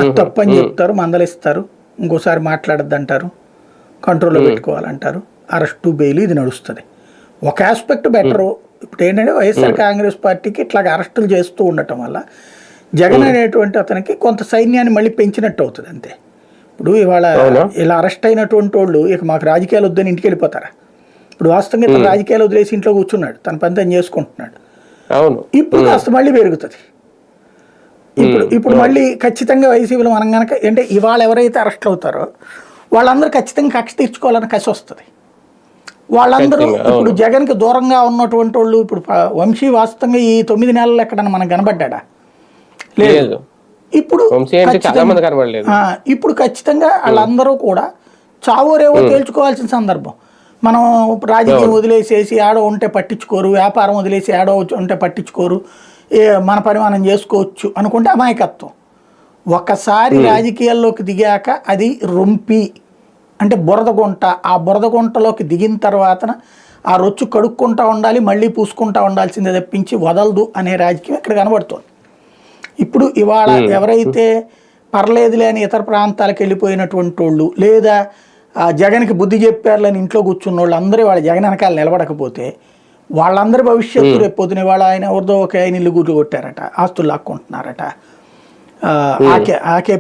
అది తప్పని చెప్తారు, మందలిస్తారు, ఇంకోసారి మాట్లాడద్దు అంటారు, కంట్రోల్లో పెట్టుకోవాలంటారు, అరెస్టు బెయిల్ ఇది నడుస్తుంది. ఒక ఆస్పెక్ట్ బెటరు. ఇప్పుడు ఏంటంటే వైఎస్ఆర్ కాంగ్రెస్ పార్టీకి ఇట్లాగ అరెస్టులు చేస్తూ ఉండటం వల్ల జగన్ అనేటువంటి అతనికి కొంత సైన్యాన్ని మళ్ళీ పెంచినట్టు అవుతుంది అంతే. ఇప్పుడు ఇవాళ ఇలా అరెస్ట్ అయినటువంటి వాళ్ళు ఇక మాకు రాజకీయాలు వద్దని ఇంటికి వెళ్ళిపోతారా? ఇప్పుడు వాస్తవంగా ఇతను రాజకీయాలు వదిలేసి ఇంట్లో కూర్చున్నాడు, తన పని తను చేసుకుంటున్నాడు. ఇప్పుడు కాస్త మళ్ళీ పెరుగుతుంది. ఇప్పుడు మళ్ళీ ఖచ్చితంగా వైసీపీలో మనం కనుక అంటే ఇవాళ ఎవరైతే అరెస్ట్ అవుతారో వాళ్ళందరూ ఖచ్చితంగా కక్ష తీర్చుకోవాలని కసి వస్తుంది. వాళ్ళందరూ ఇప్పుడు జగన్కి దూరంగా ఉన్నటువంటి వాళ్ళు ఇప్పుడు వంశీ వాస్తవంగా ఈ 9 నెలలు ఎక్కడన్నా మనకు కనబడ్డా? లేదు. ఇప్పుడు ఖచ్చితంగా వాళ్ళందరూ కూడా చావోరేవో తేల్చుకోవాల్సిన సందర్భం. మనం రాజకీయం వదిలేసేసి ఆడో ఉంటే పట్టించుకోరు, వ్యాపారం వదిలేసి ఆడో ఉంటే పట్టించుకోరు, మన పని మనం చేసుకోవచ్చు అనుకుంటే అమాయకత్వం. ఒకసారి రాజకీయాల్లోకి దిగాక అది రొంపి అంటే బురద గుంట, ఆ బురద గుంటలోకి దిగిన తర్వాత ఆ రొచ్చు కడుక్కుంటా ఉండాలి, మళ్ళీ పూసుకుంటా ఉండాల్సిందే తప్పించి వదలదు అనే రాజకీయం ఇక్కడ కనబడుతోంది. ఇప్పుడు ఇవాళ ఎవరైతే పర్లేదులే అని ఇతర ప్రాంతాలకు వెళ్ళిపోయినటువంటి వాళ్ళు లేదా జగన్కి బుద్ధి చెప్పారులని ఇంట్లో కూర్చున్న వాళ్ళు అందరూ వాళ్ళ జగన్ వెనకాల నిలబడకపోతే వాళ్ళందరి భవిష్యత్తు రేపు పొద్దున వాళ్ళ ఆయన ఎవరిదో ఒక ఆయన ఇల్లు గుడ్లు కొట్టారట, ఆస్తులు లాక్కుంటున్నారట, ఆకే